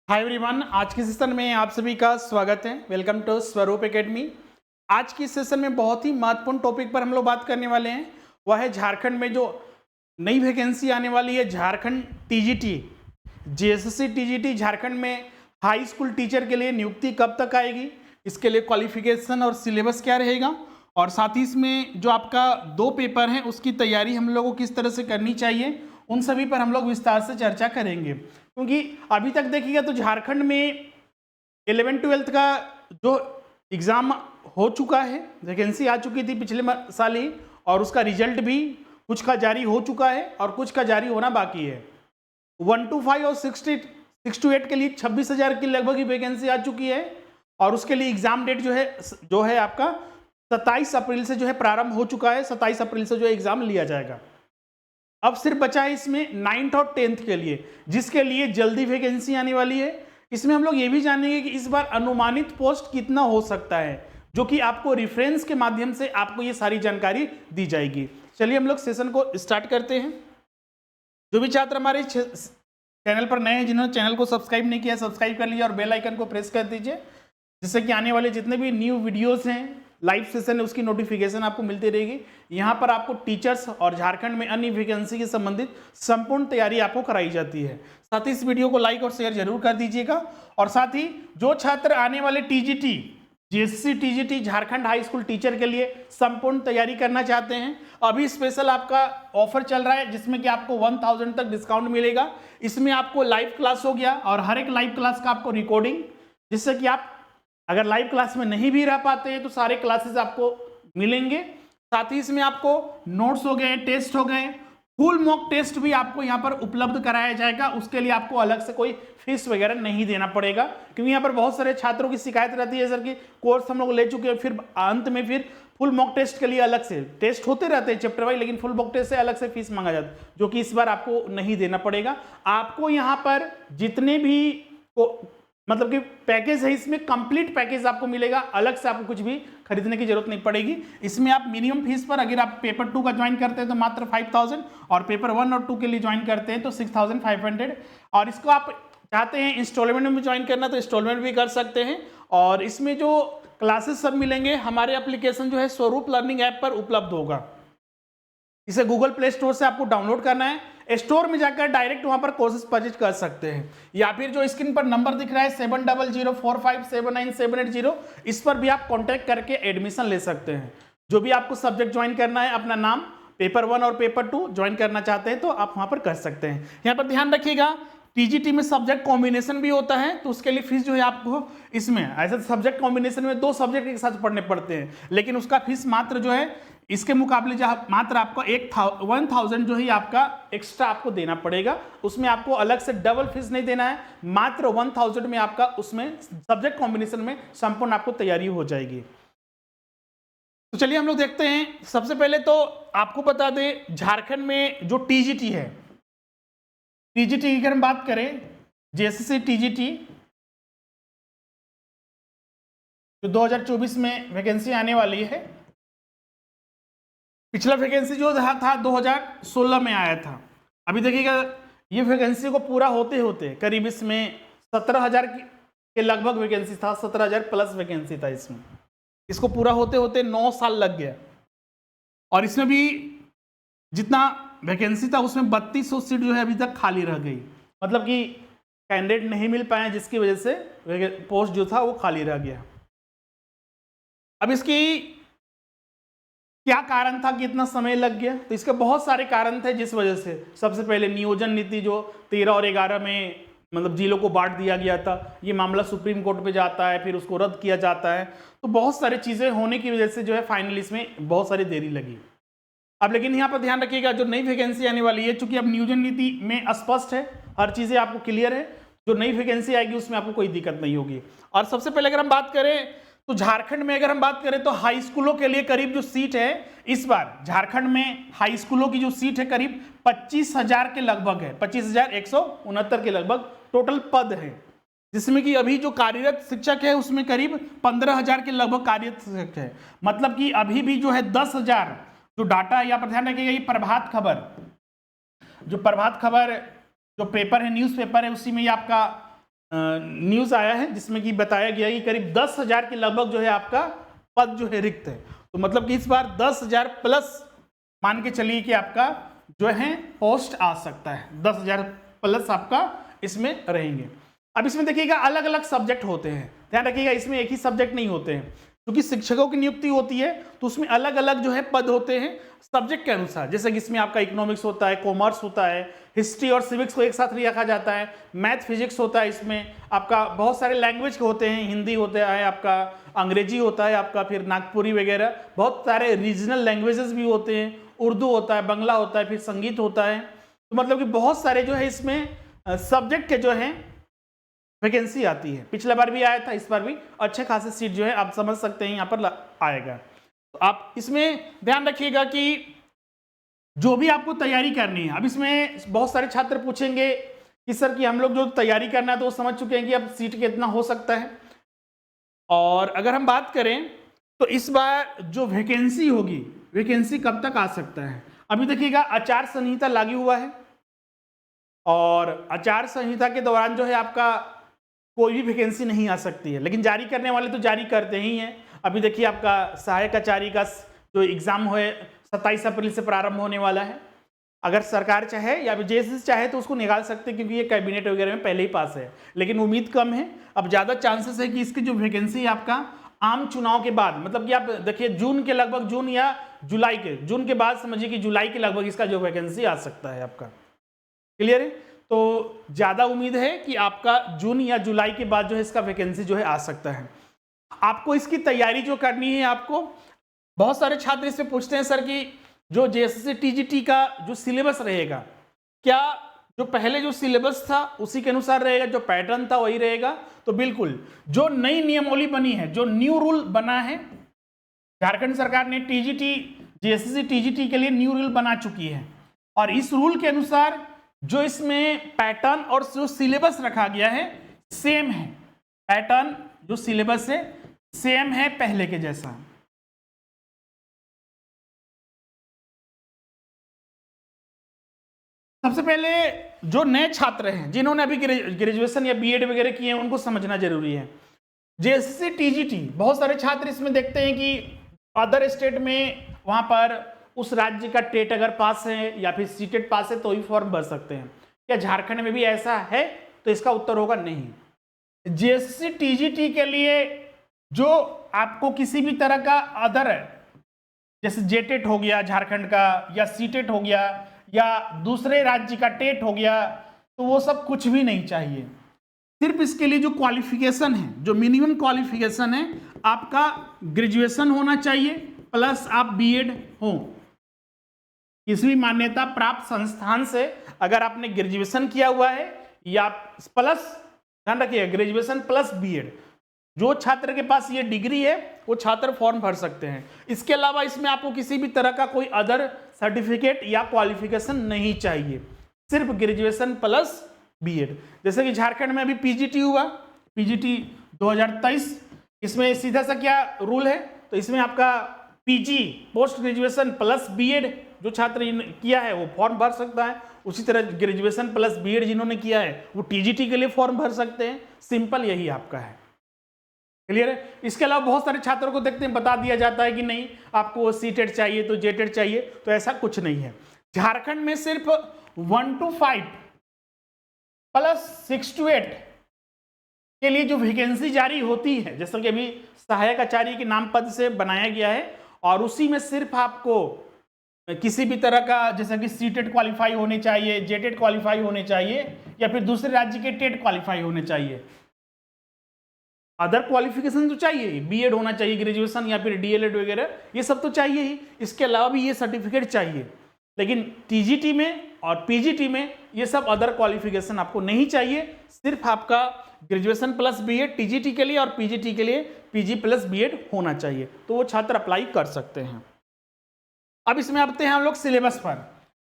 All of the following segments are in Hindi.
हाय एवरीवन, आज के सेशन में आप सभी का स्वागत है। वेलकम टू स्वरूप एकेडमी। आज की सेशन में बहुत ही महत्वपूर्ण टॉपिक पर हम लोग बात करने वाले हैं। वह है झारखंड में जो नई वैकेंसी आने वाली है, Jharkhand TGT, JSSC TGT. Jharkhand में हाई स्कूल टीचर के लिए नियुक्ति कब तक आएगी, इसके लिए क्वालिफिकेशन और सिलेबस क्या रहेगा, और साथ ही इसमें जो आपका 2 पेपर हैं उसकी तैयारी हम लोगों को किस तरह से करनी चाहिए, उन सभी पर हम लोग विस्तार से चर्चा करेंगे। क्योंकि अभी तक देखिएगा तो झारखंड में 11-12 का जो एग्ज़ाम हो चुका है, वैकेंसी आ चुकी थी पिछले साल ही, और उसका रिजल्ट भी कुछ का जारी हो चुका है और कुछ का जारी होना बाकी है। 1 to 5 और 6 to 8 के लिए 26,000 की लगभग ही वैकेंसी आ चुकी है, और उसके लिए एग्ज़ाम डेट जो है आपका 27 अप्रैल से जो है प्रारंभ हो चुका है। 27 अप्रैल से जो है एग्ज़ाम लिया जाएगा। अब सिर्फ बचा है इसमें 9th और 10th के लिए, जिसके लिए जल्दी वैकेंसी आने वाली है। इसमें हम लोग ये भी जानेंगे कि इस बार अनुमानित पोस्ट कितना हो सकता है, जो कि आपको रेफरेंस के माध्यम से आपको ये सारी जानकारी दी जाएगी। चलिए हम लोग सेशन को स्टार्ट करते हैं। जो भी छात्र हमारे चैनल पर नए हैं, जिन्होंने चैनल को सब्सक्राइब नहीं किया, सब्सक्राइब कर लिया और बेल आइकन को प्रेस कर दीजिए, जिससे कि आने वाले जितने भी न्यू वीडियोस हैं, लाइव सेशन है, उसकी नोटिफिकेशन आपको मिलती रहेगी। यहाँ पर आपको टीचर्स और झारखंड में अन्य वैकेंसी के संबंधित संपूर्ण तैयारी आपको कराई जाती है। साथ ही इस वीडियो को लाइक और शेयर जरूर कर दीजिएगा। और साथ ही जो छात्र आने वाले TGT, JSSC TGT, Jharkhand high school teacher के लिए संपूर्ण तैयारी करना चाहते हैं, अभी स्पेशल आपका ऑफर चल रहा है, जिसमें कि आपको 1000 तक डिस्काउंट मिलेगा। इसमें आपको लाइव क्लास हो गया, और हर एक लाइव क्लास का आपको रिकॉर्डिंग, जिससे कि आप अगर लाइव क्लास में नहीं भी रह पाते हैं तो सारे क्लासेस आपको मिलेंगे। साथ ही इसमें आपको नोट्स हो गए, टेस्ट हो गए, फुल मॉक टेस्ट भी आपको यहाँ पर उपलब्ध कराया जाएगा। उसके लिए आपको अलग से कोई फीस वगैरह नहीं देना पड़ेगा, क्योंकि यहाँ पर बहुत सारे छात्रों की शिकायत रहती है, सर कि कोर्स हम लोग ले चुके हैं, फिर अंत में फिर फुल मॉक टेस्ट के लिए अलग से टेस्ट होते रहते हैं चैप्टर वाइज, लेकिन फुल मॉक टेस्ट से अलग से फीस मांगा जाता है, जो कि इस बार आपको नहीं देना पड़ेगा। आपको यहाँ पर जितने भी मतलब कि पैकेज है, इसमें कंप्लीट पैकेज आपको मिलेगा, अलग से आपको कुछ भी खरीदने की जरूरत नहीं पड़ेगी। इसमें आप मिनिमम फीस पर, अगर आप पेपर 2 का ज्वाइन करते हैं तो मात्र 5000, और पेपर 1 और 2 के लिए ज्वाइन करते हैं तो 6500। और इसको आप चाहते हैं इंस्टॉलमेंट में ज्वाइन करना तो इंस्टॉलमेंट भी कर सकते हैं। और इसमें जो क्लासेस सब मिलेंगे हमारे एप्लीकेशन जो है स्वरूप लर्निंग ऐप पर उपलब्ध होगा। इसे गूगल प्ले स्टोर से आपको डाउनलोड करना है, स्टोर में जाकर डायरेक्ट वहां पर कोर्सेज परचेज कर सकते हैं, या फिर जो स्क्रीन पर नंबर दिख रहा है 7004579780, इस पर भी आप कांटेक्ट करके एडमिशन ले सकते हैं। जो भी आपको सब्जेक्ट ज्वाइन करना है, अपना नाम, पेपर 1 और पेपर 2 ज्वाइन करना चाहते हैं तो आप वहां पर कर सकते हैं। यहाँ पर ध्यान रखिएगा, टीजीटी में सब्जेक्ट कॉम्बिनेशन भी होता है, तो उसके लिए फीस जो है आपको, इसमें ऐसे सब्जेक्ट कॉम्बिनेशन में 2 सब्जेक्ट एक साथ पढ़ने पड़ते हैं, लेकिन उसका फीस मात्र जो है इसके मुकाबले जहाँ मात्र आपको 1000 जो है आपका एक्स्ट्रा आपको देना पड़ेगा। उसमें आपको अलग से डबल फीस नहीं देना है, मात्र 1000 में आपका उसमें सब्जेक्ट कॉम्बिनेशन में संपूर्ण आपको तैयारी हो जाएगी। तो चलिए हम लोग देखते हैं। सबसे पहले तो आपको बता दें, झारखंड में जो टीजीटी है, टीजीटी की अगर हम बात करें, जेएसएससी टीजीटी जो 2024 में वैकेंसी आने वाली है, पिछला वैकेंसी जो था 2016 में आया था। अभी देखिएगा ये वैकेंसी को पूरा होते होते करीब इसमें 17,000 के लगभग वैकेंसी था, 17,000 प्लस वैकेंसी था इसमें। इसको पूरा होते होते 9 साल लग गया, और इसमें भी जितना वैकेंसी था उसमें 3200 सीट जो है अभी तक खाली रह गई, मतलब कि कैंडिडेट नहीं मिल पाए, जिसकी वजह से पोस्ट जो था वो खाली रह गया। अब इसकी क्या कारण था कि इतना समय लग गया, तो इसके बहुत सारे कारण थे जिस वजह से। सबसे पहले नियोजन नीति जो 13 और 11 में मतलब जिलों को बांट दिया गया था, ये मामला सुप्रीम कोर्ट पे जाता है, फिर उसको रद्द किया जाता है, तो बहुत सारी चीजें होने की वजह से जो है फाइनल इसमें बहुत सारी देरी लगी। अब लेकिन यहाँ पर ध्यान रखिएगा, जो नई वैकेंसी आने वाली है, चूंकि अब नियोजन नीति में स्पष्ट है, हर चीजें आपको क्लियर है, जो नई वैकेंसी आएगी उसमें आपको कोई दिक्कत नहीं होगी। और सबसे पहले अगर हम बात करें तो झारखंड में अगर हम बात करें तो हाई स्कूलों के लिए करीब जो सीट है, इस बार झारखंड में हाई स्कूलों की जो सीट है करीब 25,000 के लगभग है, 25,169 के लगभग टोटल पद है, जिसमें कि अभी जो कार्यरत शिक्षक है उसमें करीब 15,000 के लगभग कार्यरत शिक्षक है। मतलब कि अभी भी जो है 10,000 जो डाटा यहाँ पर ध्यान रखिएगा, ये प्रभात खबर जो पेपर है, न्यूज़पेपर है, उसी में ये आपका न्यूज़ आया है जिसमें कि बताया गया कि करीब 10,000 के लगभग जो है आपका पद जो है रिक्त है। तो मतलब कि इस बार 10,000 प्लस मान के चलिए कि आपका जो है पोस्ट आ सकता है, 10,000 प्लस आपका इसमें रहेंगे। अब इसमें देखिएगा अलग अलग सब्जेक्ट होते हैं, ध्यान रखिएगा इसमें एक ही सब्जेक्ट नहीं होते हैं, क्योंकि शिक्षकों की नियुक्ति होती है तो उसमें अलग अलग जो है पद होते हैं सब्जेक्ट के अनुसार। जैसे कि इसमें आपका इकोनॉमिक्स होता है, कॉमर्स होता है, हिस्ट्री और सिविक्स को एक साथ रखा जाता है, मैथ फिजिक्स होता है, इसमें आपका बहुत सारे लैंग्वेज के होते हैं, हिंदी होता है आपका, अंग्रेजी होता है आपका, फिर नागपुरी वगैरह बहुत सारे रीजनल लैंग्वेजेस भी होते हैं, उर्दू होता है, बंगला होता है, फिर संगीत होता है। तो मतलब कि बहुत सारे जो है इसमें सब्जेक्ट के जो है वैकेंसी आती है। पिछला बार भी आया था, इस बार भी अच्छे खासे सीट जो है आप समझ सकते हैं यहाँ पर आएगा। तो आप इसमें ध्यान रखिएगा कि जो भी आपको तैयारी करनी है, अब इसमें बहुत सारे छात्र पूछेंगे कि सर कि हम लोग जो तैयारी करना है तो वो समझ चुके हैं कि अब सीट कितना हो सकता है। और अगर हम बात करें तो इस बार जो वैकेंसी होगी, वैकेंसी कब तक आ सकता है, अभी देखिएगा आचार संहिता लागू हुआ है और आचार संहिता के दौरान जो है आपका कोई भी वैकेंसी नहीं आ सकती है, लेकिन जारी करने वाले तो जारी करते ही हैं। अभी देखिए आपका सहायक आचार्य का जो एग्जाम है 27 अप्रैल से प्रारंभ होने वाला है। अगर सरकार चाहे या जेएसएससी चाहे तो उसको निकाल सकते हैं, क्योंकि ये कैबिनेट वगैरह में पहले ही पास है, लेकिन उम्मीद कम है। अब ज़्यादा चांसेस है कि इसकी जो वैकेंसी है आपका आम चुनाव के बाद, मतलब कि आप देखिए जून के लगभग, जून या जुलाई के, जून के बाद समझिए कि जुलाई के लगभग इसका जो वैकेंसी आ सकता है आपका। क्लियर है? तो ज़्यादा उम्मीद है कि आपका जून या जुलाई के बाद जो है इसका वैकेंसी जो है आ सकता है। आपको इसकी तैयारी जो करनी है, आपको बहुत सारे छात्र इससे पूछते हैं सर कि जो जेएसएससी टीजीटी का जो सिलेबस रहेगा, क्या जो पहले जो सिलेबस था उसी के अनुसार रहेगा, जो पैटर्न था वही रहेगा? तो बिल्कुल, जो नई नियमावली बनी है, जो न्यू रूल बना है, झारखंड सरकार ने टीजीटी, जेएसएससी टीजीटी के लिए न्यू रूल बना चुकी है और इस रूल के अनुसार जो इसमें पैटर्न और जो सिलेबस रखा गया है सेम है। पैटर्न जो सिलेबस है सेम है पहले के जैसा। सबसे पहले जो नए छात्र हैं जिन्होंने अभी ग्रेजुएशन या बीएड वगैरह किए हैं उनको समझना जरूरी है। जेएसएससी टीजीटी, बहुत सारे छात्र इसमें देखते हैं कि अदर स्टेट में वहां पर उस राज्य का टेट अगर पास है या फिर सीटेट पास है तो ही फॉर्म भर सकते हैं। क्या झारखंड में भी ऐसा है? तो इसका उत्तर होगा नहीं। जेएसएससी टीजीटी के लिए जो आपको किसी भी तरह का अदर है, जैसे जेटेट हो गया झारखंड का, या सीटेट हो गया, या दूसरे राज्य का टेट हो गया, तो वो सब कुछ भी नहीं चाहिए। सिर्फ इसके लिए जो क्वालिफिकेशन है, जो मिनिमम क्वालिफिकेशन है, आपका ग्रेजुएशन होना चाहिए प्लस आप बीएड हो। किसी भी मान्यता प्राप्त संस्थान से अगर आपने ग्रेजुएशन किया हुआ है या प्लस, ध्यान रखिए ग्रेजुएशन प्लस बीएड, जो छात्र के पास ये डिग्री है वो छात्र फॉर्म भर सकते हैं। इसके अलावा इसमें आपको किसी भी तरह का कोई अदर सर्टिफिकेट या क्वालिफिकेशन नहीं चाहिए, सिर्फ ग्रेजुएशन प्लस बीएड। जैसे कि झारखंड में अभी पीजीटी हुआ, पीजीटी 2023, इसमें सीधा सा क्या रूल है, तो इसमें आपका PG post graduation plus BEd जो छात्र किया है वो फॉर्म भर सकता है। उसी तरह ग्रेजुएशन प्लस बीएड जिन्होंने किया है वो टीजीटी के लिए फॉर्म भर सकते हैं। सिंपल यही आपका है। क्लियर है? इसके अलावा बहुत सारे छात्रों को देखते हैं बता दिया जाता है कि नहीं आपको सीटेट चाहिए तो जेटेट चाहिए, तो ऐसा कुछ नहीं है। झारखंड में सिर्फ 1 to 5 प्लस 6 to 8 के लिए जो वैकेंसी जारी होती है, जैसा कि अभी सहायक आचार्य के नाम पद से बनाया गया है, और उसी में सिर्फ आपको किसी भी तरह का जैसा कि सीटेट क्वालिफाई होने चाहिए, जेटेट क्वालिफाई होने चाहिए, या फिर दूसरे राज्य के टेट क्वालिफाई होने चाहिए। अदर क्वालिफिकेशन तो चाहिए ही, बीएड होना चाहिए, ग्रेजुएशन या फिर डीएलएड वगैरह ये सब तो चाहिए ही। इसके अलावा भी ये सर्टिफिकेट चाहिए, लेकिन टीजीटी में और पीजीटी में ये सब अदर क्वालिफिकेशन आपको नहीं चाहिए। सिर्फ आपका ग्रेजुएशन प्लस बीएड टीजीटी के लिए और पीजीटी के लिए पीजी प्लस बीएड होना चाहिए, तो वो छात्र अप्लाई कर सकते हैं। अब इसमें आते हैं हम लोग सिलेबस पर।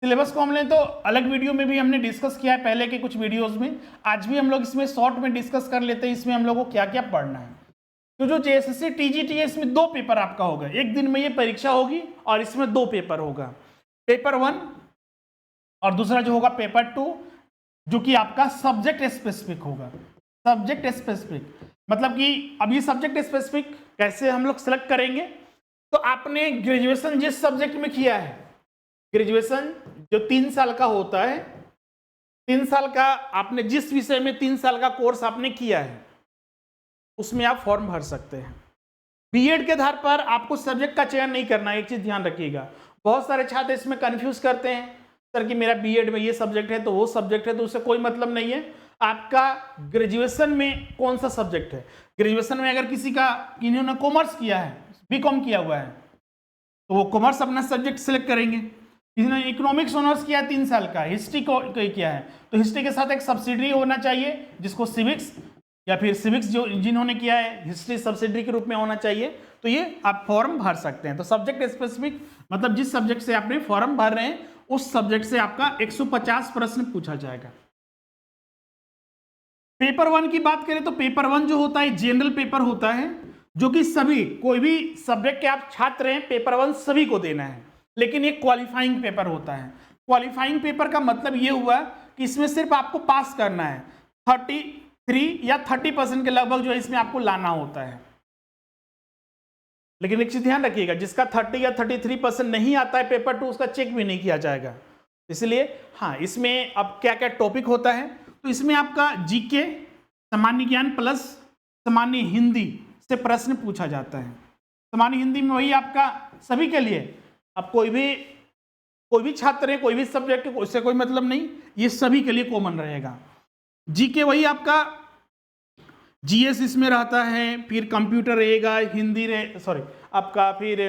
सिलेबस को हमने तो अलग वीडियो में भी हमने डिस्कस किया है पहले के कुछ वीडियोस में, आज भी हम लोग इसमें शॉर्ट में डिस्कस कर लेते हैं इसमें हम लोगों को क्या क्या पढ़ना है। तो जो जेएसएससी टीजीटी है इसमें 2 पेपर आपका होगा, एक दिन में ये परीक्षा होगी और इसमें 2 पेपर होगा, पेपर 1 और दूसरा जो होगा पेपर 2, जो कि आपका सब्जेक्ट स्पेसिफिक होगा। सब्जेक्ट स्पेसिफिक, मतलब कि अब ये सब्जेक्ट स्पेसिफिक कैसे हम लोग सेलेक्ट करेंगे? तो आपने ग्रेजुएशन जिस सब्जेक्ट में किया है, ग्रेजुएशन जो 3 साल का होता है, 3 साल का आपने जिस विषय में 3 साल का कोर्स आपने किया है उसमें आप फॉर्म भर सकते हैं। बीएड के आधार पर आपको सब्जेक्ट का चयन नहीं करना है, एक चीज ध्यान रखिएगा। बहुत सारे छात्र इसमें कंफ्यूज करते हैं, सर कि मेरा बीएड में ये सब्जेक्ट है तो वो सब्जेक्ट है, तो उससे कोई मतलब नहीं है। आपका ग्रेजुएशन में कौन सा सब्जेक्ट है, ग्रेजुएशन में अगर किसी का, इन्होंने कॉमर्स किया है, बीकॉम किया हुआ है, तो वो कॉमर्स अपना सब्जेक्ट सिलेक्ट करेंगे। जिन्होंने इकोनॉमिक्स ऑनर्स किया 3 साल का, हिस्ट्री को किया है, तो हिस्ट्री के साथ एक सब्सिडरी होना चाहिए जिसको सिविक्स, या फिर सिविक्स जो जिन्होंने किया है हिस्ट्री सब्सिडरी के रूप में होना चाहिए। तो ये आप फॉर्म भर सकते हैं। तो सब्जेक्ट स्पेसिफिक मतलब जिस सब्जेक्ट से आपने फॉर्म भर रहे हैं उस सब्जेक्ट से आपका 150 प्रश्न पूछा जाएगा। पेपर 1 की बात करें तो पेपर 1 जो होता है जनरल पेपर होता है, जो कि सभी, कोई भी सब्जेक्ट के आप छात्र हैं, पेपर 1 सभी को देना है, लेकिन एक क्वालिफाइंग पेपर होता है। क्वालिफाइंग पेपर का मतलब ये हुआ कि इसमें सिर्फ आपको पास करना है, 33 या 30% के लगभग जो है इसमें आपको लाना होता है। लेकिन एक चीज ध्यान रखिएगा, जिसका 30 या 33% नहीं आता है पेपर 2, उसका चेक भी नहीं किया जाएगा। इसलिए हाँ, इसमें अब क्या क्या टॉपिक होता है, तो इसमें आपका जीके, सामान्य ज्ञान प्लस सामान्य हिंदी से प्रश्न पूछा जाता है। सामान्य हिंदी में वही आपका सभी के लिए, अब कोई भी छात्र है, कोई भी सब्जेक्ट है, उससे कोई मतलब नहीं, ये सभी के लिए कॉमन रहेगा। जीके वही आपका जीएस इसमें रहता है, फिर कंप्यूटर रहेगा, हिंदी आपका फिर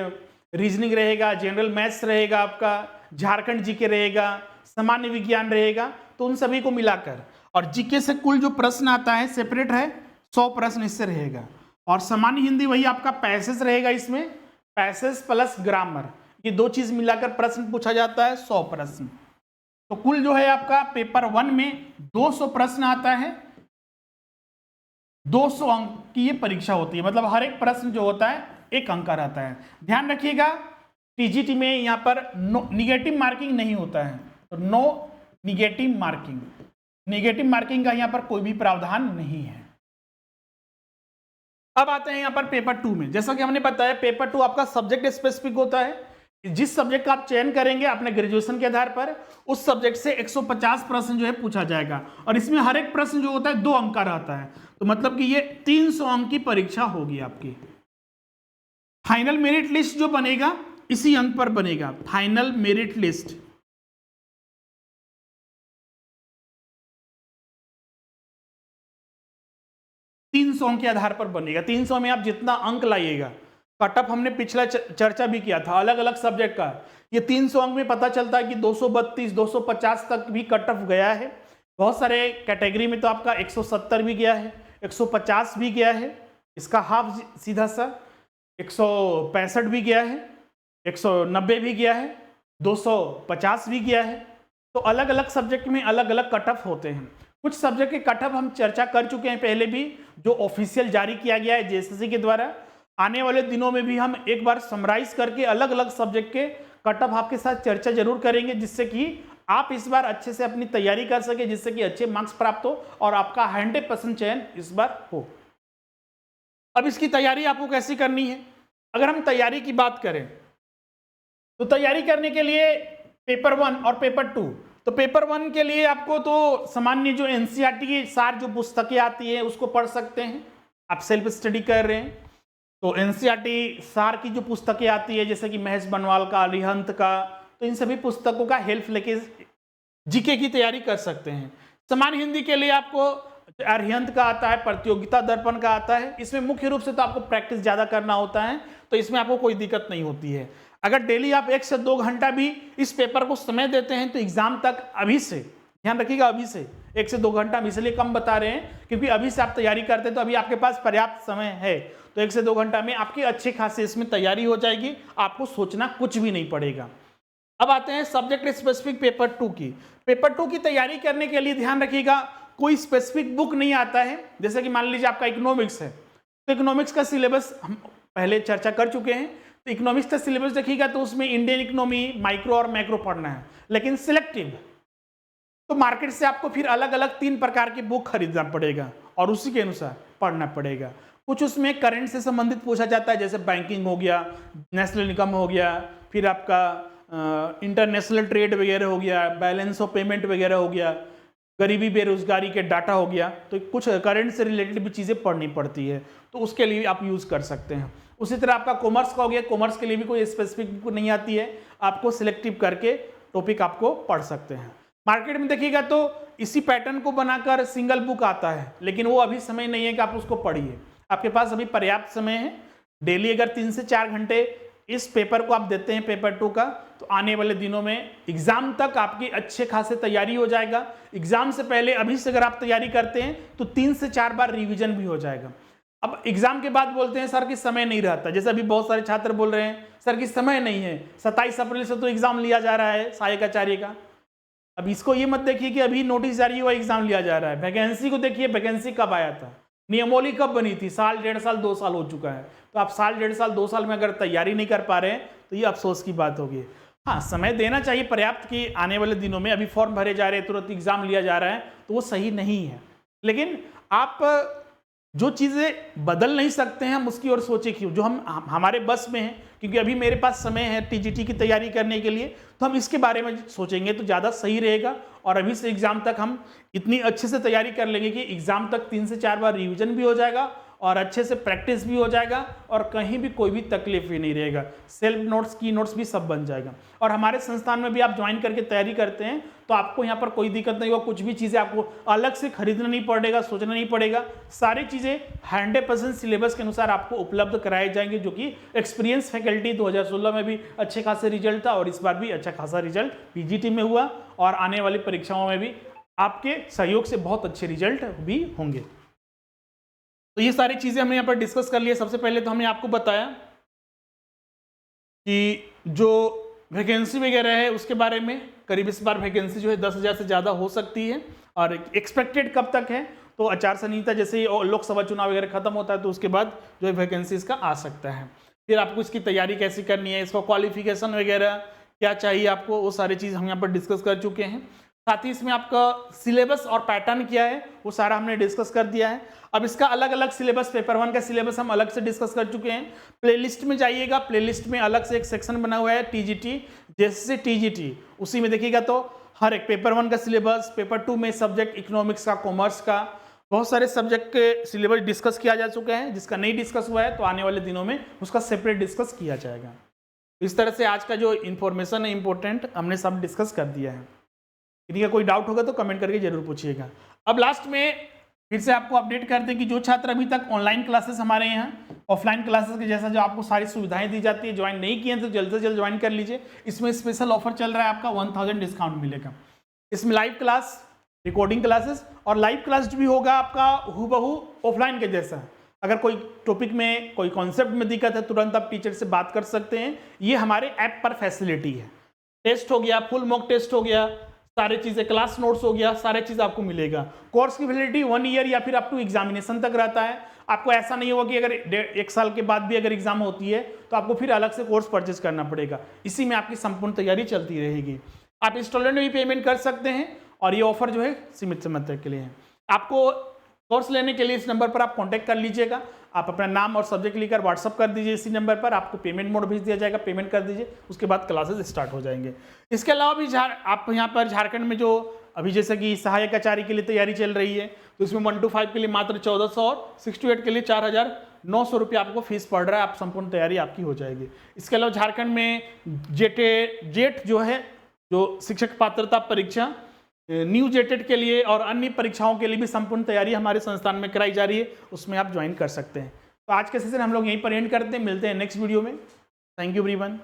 रीजनिंग रहेगा, जनरल मैथ्स रहेगा, आपका झारखंड जीके रहेगा, सामान्य विज्ञान रहेगा, तो उन सभी को मिलाकर, और जीके से कुल जो प्रश्न आता है सेपरेट है, 100 प्रश्न इससे रहेगा। और सामान्य हिंदी वही आपका पैसेज रहेगा, इसमें पैसेज प्लस ग्रामर, ये 2 चीज मिलाकर प्रश्न पूछा जाता है, 100 प्रश्न। तो कुल जो है आपका पेपर 1 में 200 प्रश्न आता है, 200 अंक की ये परीक्षा होती है, मतलब हर एक प्रश्न जो होता है 1 अंक का रहता है। ध्यान रखिएगा, टीजीटी में यहाँ पर निगेटिव मार्किंग नहीं होता है, तो no negative marking, negative marking का यहाँ पर कोई भी प्रावधान नहीं है। अब आते हैं यहाँ पर पेपर 2 में। जैसा कि हमने बताया, पेपर 2 आपका सब्जेक्ट स्पेसिफिक होता है। जिस सब्जेक्ट का आप चयन करेंगे अपने ग्रेजुएशन के आधार पर, उस सब्जेक्ट से 150 प्रश्न जो है पूछा जाएगा, और इसमें हर एक प्रश्न जो होता है 2 अंक का रहता है, तो मतलब कि ये 300 अंक की परीक्षा होगी आपकी। फाइनल मेरिट लिस्ट जो बनेगा इसी अंक पर बनेगा, फाइनल मेरिट लिस्ट। अंक के आधार पर बनेगा। 300 में आप जितना अंक लाइएगा, कट ऑफ हमने पिछला चर्चा भी किया था अलग अलग सब्जेक्ट का, ये 300 अंक में पता चलता है कि 232 250 तक भी कट ऑफ गया है। बहुत सारे कैटेगरी में तो आपका 170 भी गया है, 150 भी गया है, इसका हाफ सीधा सा 165 भी गया है, 190 भी गया है, 250 भी गया है। तो अलग अलग सब्जेक्ट में अलग अलग कट ऑफ होते हैं। कुछ सब्जेक्ट के कट ऑफ हम चर्चा कर चुके हैं पहले भी, जो ऑफिशियल जारी किया गया है जेएसएससी के द्वारा। आने वाले दिनों में भी हम एक बार समराइज करके अलग अलग सब्जेक्ट के कट ऑफ आपके साथ चर्चा जरूर करेंगे, जिससे कि आप इस बार अच्छे से अपनी तैयारी कर सके, जिससे कि अच्छे मार्क्स प्राप्त हो और आपका 100% चयन इस बार हो। अब इसकी तैयारी आपको कैसी करनी है? अगर हम तैयारी की बात करें तो तैयारी करने के लिए पेपर 1 और पेपर 2, तो पेपर 1 के लिए आपको तो सामान्य जो एनसीईआरटी की सार जो पुस्तकें आती है उसको पढ़ सकते हैं। आप सेल्फ स्टडी कर रहे हैं तो एनसीईआरटी सार की जो पुस्तकें आती है, जैसे कि महेश बनवाल का, अरिहंत का, तो इन सभी पुस्तकों का हेल्प लेके जीके की तैयारी कर सकते हैं। सामान्य हिंदी के लिए आपको अरिहंत का आता है, प्रतियोगिता दर्पण का आता है। इसमें मुख्य रूप से तो आपको प्रैक्टिस ज्यादा करना होता है, तो इसमें आपको कोई दिक्कत नहीं होती है। अगर डेली आप 1 से 2 घंटा भी इस पेपर को समय देते हैं तो एग्जाम तक अभी से, ध्यान रखिएगा, अभी से 1 से 2 घंटा हम इसलिए कम बता रहे हैं क्योंकि अभी से आप तैयारी करते हैं तो अभी आपके पास पर्याप्त समय है, तो 1 से 2 घंटा में आपकी अच्छी खासी इसमें तैयारी हो जाएगी, आपको सोचना कुछ भी नहीं पड़ेगा। अब आते हैं सब्जेक्ट स्पेसिफिक पेपर 2 की। पेपर 2 की तैयारी करने के लिए ध्यान रखिएगा, कोई स्पेसिफिक बुक नहीं आता है। जैसे कि मान लीजिए आपका इकोनॉमिक्स है, तो इकोनॉमिक्स का सिलेबस हम पहले चर्चा कर चुके हैं। तो इकोनॉमिक्स का सिलेबस देखिएगा तो उसमें इंडियन इकोनॉमी, माइक्रो और मैक्रो पढ़ना है, लेकिन सिलेक्टिव, तो मार्केट से आपको फिर अलग अलग 3 प्रकार की बुक खरीदना पड़ेगा। और उसी के अनुसार पढ़ना पड़ेगा। कुछ उसमें करंट से संबंधित पूछा जाता है, जैसे बैंकिंग हो गया, नेशनल इनकम हो गया, फिर आपका इंटरनेशनल ट्रेड वगैरह हो गया, बैलेंस ऑफ पेमेंट वगैरह हो गया, गरीबी बेरोजगारी के डाटा हो गया। तो कुछ करंट से रिलेटेड भी चीज़ें पढ़नी पड़ती है, तो उसके लिए आप यूज़ कर सकते हैं। उसी तरह आपका कॉमर्स का हो गया, कॉमर्स के लिए भी कोई स्पेसिफिक नहीं आती है, आपको सिलेक्टिव करके टॉपिक आपको पढ़ सकते हैं। मार्केट में देखिएगा तो इसी पैटर्न को बनाकर सिंगल बुक आता है, लेकिन वो अभी समय नहीं है कि आप उसको पढ़िए। आपके पास अभी पर्याप्त समय है। डेली अगर 3 से 4 घंटे इस पेपर को आप देते हैं, पेपर 2 का, तो आने वाले दिनों में एग्जाम तक आपकी अच्छे खासे तैयारी हो जाएगा। एग्जाम से पहले अभी से अगर आप तैयारी करते हैं तो 3 से 4 बार रिवीजन भी हो जाएगा। अब एग्जाम के बाद बोलते हैं सर कि समय नहीं रहता, जैसे अभी बहुत सारे छात्र बोल रहे हैं सर कि समय नहीं है, 27 अप्रैल से तो एग्जाम लिया जा रहा है सहायक आचार्य का। अब इसको ये मत देखिए कि अभी नोटिस जारी हुआ एग्जाम लिया जा रहा है। वैकेंसी को देखिए, वैकेंसी कब आया था, नियमावली कब बनी थी, साल 1.5 साल 2 साल हो चुका है। तो आप साल 1.5 साल 2 साल में अगर तैयारी नहीं कर पा रहे हैं तो ये अफसोस की बात होगी। हाँ, समय देना चाहिए पर्याप्त कि आने वाले दिनों में, अभी फॉर्म भरे जा रहे हैं, तुरंत एग्जाम लिया जा रहा है, तो वो सही नहीं है। लेकिन आप जो चीज़ें बदल नहीं सकते हैं हम उसकी ओर सोचे क्यों, जो हमारे बस में है, क्योंकि अभी मेरे पास समय है टीजीटी की तैयारी करने के लिए, तो हम इसके बारे में सोचेंगे तो ज़्यादा सही रहेगा। और अभी से एग्जाम तक हम इतनी अच्छे से तैयारी कर लेंगे कि एग्जाम तक 3 से 4 बार रिवीजन भी हो जाएगा और अच्छे से प्रैक्टिस भी हो जाएगा और कहीं भी कोई भी तकलीफ भी नहीं रहेगा। सेल्फ नोट्स, की नोट्स भी सब बन जाएगा। और हमारे संस्थान में भी आप ज्वाइन करके तैयारी करते हैं तो आपको यहाँ पर कोई दिक्कत नहीं होगा, कुछ भी चीज़ें आपको अलग से खरीदना नहीं पड़ेगा, सोचना नहीं पड़ेगा। सारी चीज़ें 100% सिलेबस के अनुसार आपको उपलब्ध कराई जाएंगी, जो कि एक्सपीरियंस फैकल्टी 2016 में भी अच्छे खासे रिजल्ट था और इस बार भी अच्छा खासा रिजल्ट पीजीटी में हुआ और आने वाली परीक्षाओं में भी आपके सहयोग से बहुत अच्छे रिजल्ट भी होंगे। तो ये सारी चीज़ें हमने यहाँ पर डिस्कस कर लिया। सबसे पहले तो हमने आपको बताया कि जो वैकेंसी वगैरह है उसके बारे में, करीब इस बार वैकेंसी जो है 10,000 से ज़्यादा हो सकती है। और एक्सपेक्टेड कब तक है, तो आचार संहिता जैसे लोकसभा चुनाव वगैरह खत्म होता है तो उसके बाद जो है वैकेंसी इसका आ सकता है। फिर आपको इसकी तैयारी कैसी करनी है, इसका क्वालिफिकेशन वगैरह क्या चाहिए आपको, वो सारी चीज़ हम यहाँ पर डिस्कस कर चुके हैं। साथ ही इसमें आपका सिलेबस और पैटर्न क्या है वो सारा हमने डिस्कस कर दिया है। अब इसका अलग अलग सिलेबस, पेपर 1 का सिलेबस हम अलग से डिस्कस कर चुके हैं। प्लेलिस्ट में जाइएगा, प्लेलिस्ट में अलग से एक सेक्शन बना हुआ है टीजीटी, जैसे टीजीटी, उसी में देखिएगा तो हर एक पेपर 1 का सिलेबस, पेपर 2 में सब्जेक्ट इकोनॉमिक्स का, कॉमर्स का, बहुत सारे सब्जेक्ट के सिलेबस डिस्कस किया जा चुका है। जिसका नहीं डिस्कस हुआ है तो आने वाले दिनों में उसका सेपरेट डिस्कस किया जाएगा। इस तरह से आज का जो इन्फॉर्मेशन है इंपॉर्टेंट हमने सब डिस्कस कर दिया है। यदि कोई डाउट होगा तो कमेंट करके जरूर पूछिएगा। अब लास्ट में फिर से आपको अपडेट कर दें कि जो छात्र अभी तक ऑनलाइन क्लासेस हमारे यहाँ ऑफलाइन क्लासेस के जैसा जो आपको सारी सुविधाएं दी जाती है, ज्वाइन नहीं किए तो जल्द से जल्द ज्वाइन कर लीजिए। इसमें स्पेशल ऑफर चल रहा है, आपका 1000 डिस्काउंट मिलेगा। इसमें लाइव क्लास, रिकॉर्डिंग क्लासेस और लाइव क्लास भी होगा आपका हूबहू ऑफलाइन के जैसा। अगर कोई टॉपिक में, कोई कॉन्सेप्ट में दिक्कत है, तुरंत आप टीचर से बात कर सकते हैं। ये हमारे ऐप पर फैसिलिटी है। टेस्ट हो गया, फुल मॉक टेस्ट हो गया, सारी चीज़ें, क्लास नोट्स हो गया, सारे चीज़ आपको मिलेगा। कोर्स की वैलिडिटी 1 ईयर या फिर अप टू एग्जामिनेशन तक रहता है। आपको ऐसा नहीं होगा कि अगर 1 साल के बाद भी अगर एग्जाम होती है तो आपको फिर अलग से कोर्स परचेज करना पड़ेगा। इसी में आपकी संपूर्ण तैयारी चलती रहेगी। आप इंस्टॉलमेंट में भी पेमेंट कर सकते हैं और ये ऑफर जो है सीमित समय तक के लिए है। आपको कोर्स लेने के लिए इस नंबर पर आप कॉन्टैक्ट कर लीजिएगा। आप अपना नाम और सब्जेक्ट लिखकर व्हाट्सअप कर दीजिए इसी नंबर पर, आपको पेमेंट मोड भेज दिया जाएगा, पेमेंट कर दीजिए, उसके बाद क्लासेस स्टार्ट हो जाएंगे। इसके अलावा भी आप यहाँ पर झारखंड में जो अभी जैसे कि सहायक आचार्य के लिए तैयारी चल रही है तो इसमें 1 to 5 के लिए मात्र 1400 और 6 to 8 के लिए 4900 रुपये आपको फीस पड़ रहा है। आप संपूर्ण तैयारी आपकी हो जाएगी। इसके अलावा झारखंड में जेट जो है, जो शिक्षक पात्रता परीक्षा, न्यू जेटेड के लिए और अन्य परीक्षाओं के लिए भी संपूर्ण तैयारी हमारे संस्थान में कराई जा रही है, उसमें आप ज्वाइन कर सकते हैं। तो आज के सेशन हम लोग यहीं पर एंड करते हैं, मिलते हैं नेक्स्ट वीडियो में। Thank you everyone.